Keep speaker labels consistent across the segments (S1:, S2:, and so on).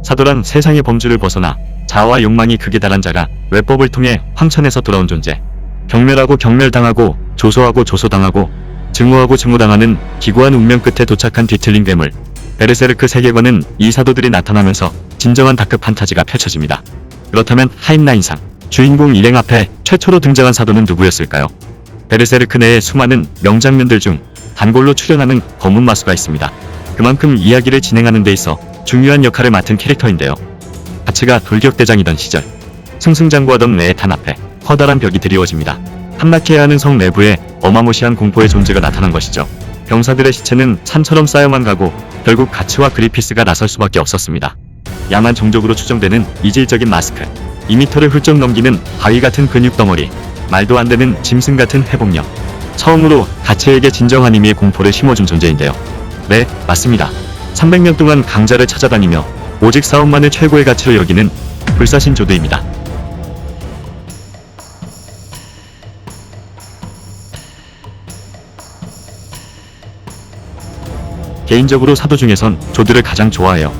S1: 사도란 세상의 범주를 벗어나 자아와 욕망이 극에 달한 자가 외법을 통해 황천에서 돌아온 존재. 경멸하고 경멸당하고 조소하고 조소당하고 증오하고 증오당하는 기구한 운명 끝에 도착한 뒤틀린 괴물. 베르세르크 세계관은 이 사도들이 나타나면서 진정한 다크 판타지가 펼쳐집니다. 그렇다면 하임라인상 주인공 일행 앞에 최초로 등장한 사도는 누구였을까요? 베르세르크 내의 수많은 명장면들 중 단골로 출연하는 검은 마수가 있습니다. 그만큼 이야기를 진행하는 데 있어 중요한 역할을 맡은 캐릭터인데요. 가츠가 돌격대장이던 시절 승승장구하던 레에탄 앞에 커다란 벽이 드리워집니다. 함락해야 하는 성 내부에 어마무시한 공포의 존재가 나타난 것이죠. 병사들의 시체는 산처럼 쌓여만 가고 결국 가츠와 그리피스가 나설 수밖에 없었습니다. 야만 종족으로 추정되는 이질적인 마스크, 2m를 훌쩍 넘기는 바위 같은 근육 덩어리, 말도 안 되는 짐승 같은 회복력. 처음으로 가츠에게 진정한 의미의 공포를 심어준 존재인데요. 네, 맞습니다. 300년 동안 강자를 찾아다니며 오직 싸움만을 최고의 가치로 여기는 불사신 조드입니다. 개인적으로 사도 중에선 조드를 가장 좋아해요.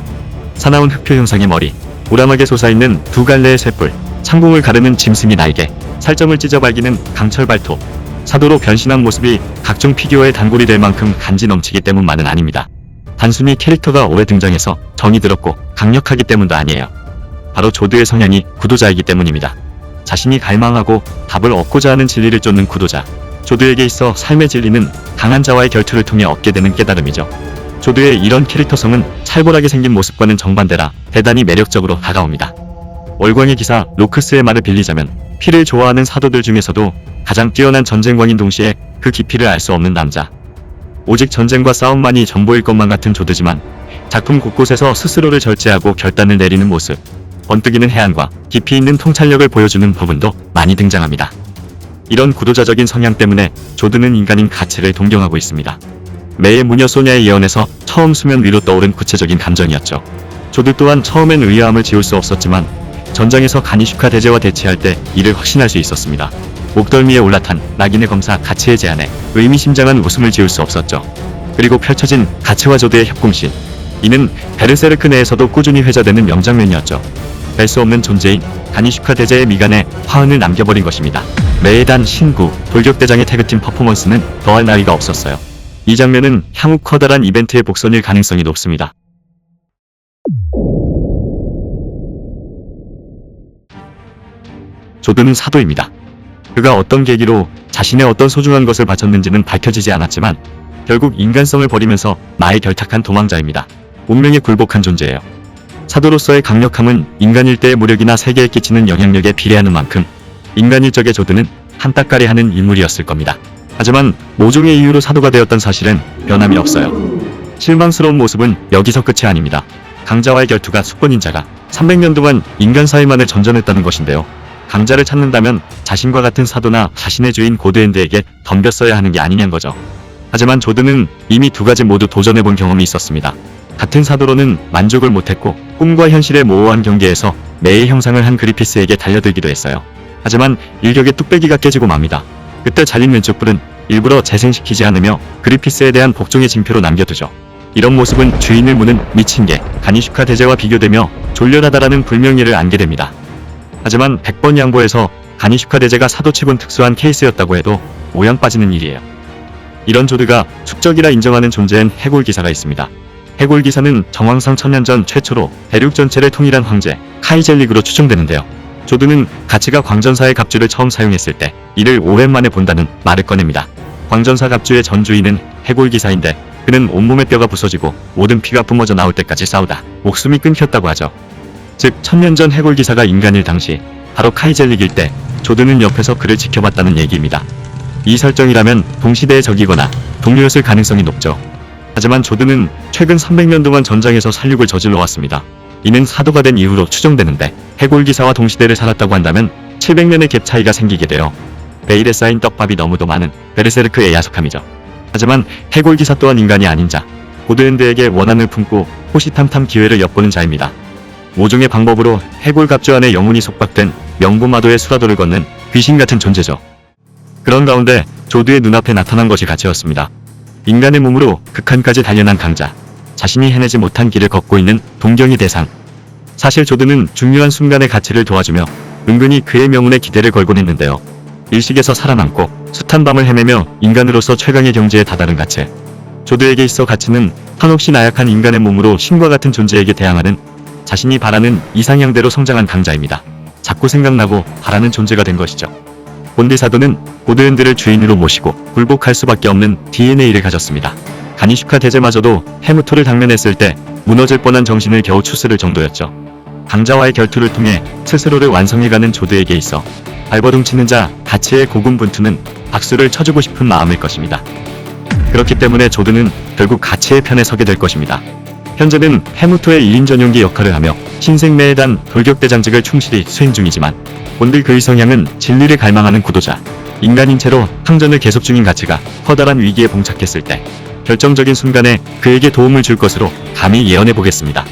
S1: 사나운 흑표 형상의 머리, 우람하게 솟아있는 두 갈래의 쇳불, 창공을 가르는 짐승이 날개, 살점을 찢어 발기는 강철 발톱. 사도로 변신한 모습이 각종 피규어의 단골이 될 만큼 간지 넘치기 때문만은 아닙니다. 단순히 캐릭터가 오래 등장해서 정이 들었고 강력하기 때문도 아니에요. 바로 조드의 성향이 구도자이기 때문입니다. 자신이 갈망하고 답을 얻고자 하는 진리를 쫓는 구도자. 조드에게 있어 삶의 진리는 강한 자와의 결투를 통해 얻게 되는 깨달음이죠. 조드의 이런 캐릭터성은 살벌하게 생긴 모습과는 정반대라 대단히 매력적으로 다가옵니다. 월광의 기사 로크스의 말을 빌리자면 피를 좋아하는 사도들 중에서도 가장 뛰어난 전쟁광인 동시에 그 깊이를 알 수 없는 남자. 오직 전쟁과 싸움만이 전부일 것만 같은 조드지만 작품 곳곳에서 스스로를 절제하고 결단을 내리는 모습, 번뜩이는 해안과 깊이 있는 통찰력을 보여주는 부분도 많이 등장합니다. 이런 구도자적인 성향 때문에 조드는 인간인 가츠를 동경하고 있습니다. 매의 무녀 소녀의 예언에서 처음 수면 위로 떠오른 구체적인 감정이었죠. 조드 또한 처음엔 의아함을 지울 수 없었지만 전장에서 가니슈카 대제와 대치할 때 이를 확신할 수 있었습니다. 목덜미에 올라탄 낙인의 검사 가츠의 제안에 의미심장한 웃음을 지울 수 없었죠. 그리고 펼쳐진 가츠와 조드의 협공신. 이는 베르세르크 내에서도 꾸준히 회자되는 명장면이었죠. 뵐 수 없는 존재인 가니슈카 대제의 미간에 화흔을 남겨버린 것입니다. 매해단 신구 돌격대장의 태그팀 퍼포먼스는 더할 나위가 없었어요. 이 장면은 향후 커다란 이벤트의 복선일 가능성이 높습니다. 조드는 사도입니다. 그가 어떤 계기로 자신의 어떤 소중한 것을 바쳤는지는 밝혀지지 않았지만 결국 인간성을 버리면서 나에 결탁한 도망자입니다. 운명에 굴복한 존재예요. 사도로서의 강력함은 인간 일대의 무력이나 세계에 끼치는 영향력에 비례하는 만큼 인간일 적의 조드는 한따까리 하는 인물이었을 겁니다. 하지만 모종의 이유로 사도가 되었던 사실은 변함이 없어요. 실망스러운 모습은 여기서 끝이 아닙니다. 강자와의 결투가 수권인 자가 300년 동안 인간 사회만을 전전했다는 것인데요. 강자를 찾는다면 자신과 같은 사도나 자신의 주인 고드엔드에게 덤볐어야 하는 게 아니냐는 거죠. 하지만 조드는 이미 두 가지 모두 도전해본 경험이 있었습니다. 같은 사도로는 만족을 못했고 꿈과 현실의 모호한 경계에서 매의 형상을 한 그리피스에게 달려들기도 했어요. 하지만 일격에 뚝배기가 깨지고 맙니다. 그때 잘린 왼쪽 뿔은 일부러 재생시키지 않으며 그리피스에 대한 복종의 징표로 남겨두죠. 이런 모습은 주인을 무는 미친 개 가니슈카 대제와 비교되며 졸렬하다라는 불명예를 안게 됩니다. 하지만 100번 양보해서 가니슈카 대제가 사도치곤 특수한 케이스였다고 해도 오양 빠지는 일이에요. 이런 조드가 숙적이라 인정하는 존재인 해골기사가 있습니다. 해골기사는 정왕상 1000년 전 최초로 대륙 전체를 통일한 황제 카이젤릭으로 추정되는데요. 조드는 가츠가 광전사의 갑주를 처음 사용했을 때 이를 오랜만에 본다는 말을 꺼냅니다. 광전사 갑주의 전주인은 해골기사인데 그는 온몸의 뼈가 부서지고 모든 피가 뿜어져 나올 때까지 싸우다 목숨이 끊겼다고 하죠. 즉 1000년 전 해골기사가 인간일 당시 바로 카이젤릭일 때 조드는 옆에서 그를 지켜봤다는 얘기입니다. 이 설정이라면 동시대의 적이거나 동료였을 가능성이 높죠. 하지만 조드는 최근 300년 동안 전장에서 살육을 저질러 왔습니다. 이는 사도가 된 이후로 추정되는데 해골기사와 동시대를 살았다고 한다면 700년의 갭 차이가 생기게 돼요. 베일에 쌓인 떡밥이 너무도 많은 베르세르크의 야속함이죠. 하지만 해골기사 또한 인간이 아닌 자, 고드엔드에게 원한을 품고 호시탐탐 기회를 엿보는 자입니다. 모종의 방법으로 해골갑주 안에 영혼이 속박된 명부마도의 수라도를 걷는 귀신같은 존재죠. 그런 가운데 조드의 눈앞에 나타난 것이 가츠였습니다. 인간의 몸으로 극한까지 단련한 강자, 자신이 해내지 못한 길을 걷고 있는 동경의 대상. 사실 조드는 중요한 순간의 가치를 도와주며 은근히 그의 명운에 기대를 걸곤 했는데요. 일식에서 살아남고 숱한 밤을 헤매며 인간으로서 최강의 경지에 다다른 가치. 조드에게 있어 가치는 한없이 나약한 인간의 몸으로 신과 같은 존재에게 대항하는 자신이 바라는 이상향대로 성장한 강자입니다. 자꾸 생각나고 바라는 존재가 된 것이죠. 본디 사도는 고드엔드를 주인으로 모시고 굴복할 수밖에 없는 DNA를 가졌습니다. 가니슈카 대제마저도 헤무토를 당면했을 때 무너질 뻔한 정신을 겨우 추스를 정도였죠. 강자와의 결투를 통해 스스로를 완성해가는 조드에게 있어 발버둥치는 자 가치의 고군분투는 박수를 쳐주고 싶은 마음일 것입니다. 그렇기 때문에 조드는 결국 가치의 편에 서게 될 것입니다. 현재는 헤무토의 1인 전용기 역할을 하며 신생매해단 돌격대장직을 충실히 수행 중이지만 본디 그의 성향은 진리를 갈망하는 구도자, 인간인 채로 항전을 계속 중인 가치가 커다란 위기에 봉착했을 때 결정적인 순간에 그에게 도움을 줄 것으로 감히 예언해 보겠습니다.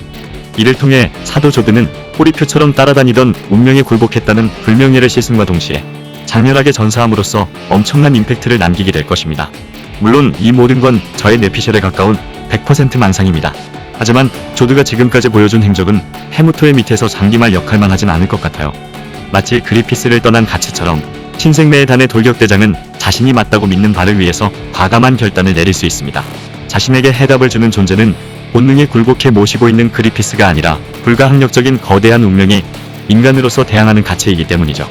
S1: 이를 통해 사도 조드는 꼬리표처럼 따라다니던 운명에 굴복했다는 불명예를 씻음과 동시에 장렬하게 전사함으로써 엄청난 임팩트를 남기게 될 것입니다. 물론 이 모든 건 저의 뇌피셜에 가까운 100% 망상입니다. 하지만 조드가 지금까지 보여준 행적은 헤무토의 밑에서 장기말 역할만 하진 않을 것 같아요. 마치 그리피스를 떠난 가치처럼 신생매의 단의 돌격대장은 자신이 맞다고 믿는 바를 위해서 과감한 결단을 내릴 수 있습니다. 자신에게 해답을 주는 존재는 본능에 굴복해 모시고 있는 그리피스가 아니라 불가항력적인 거대한 운명이 인간으로서 대항하는 가치이기 때문이죠.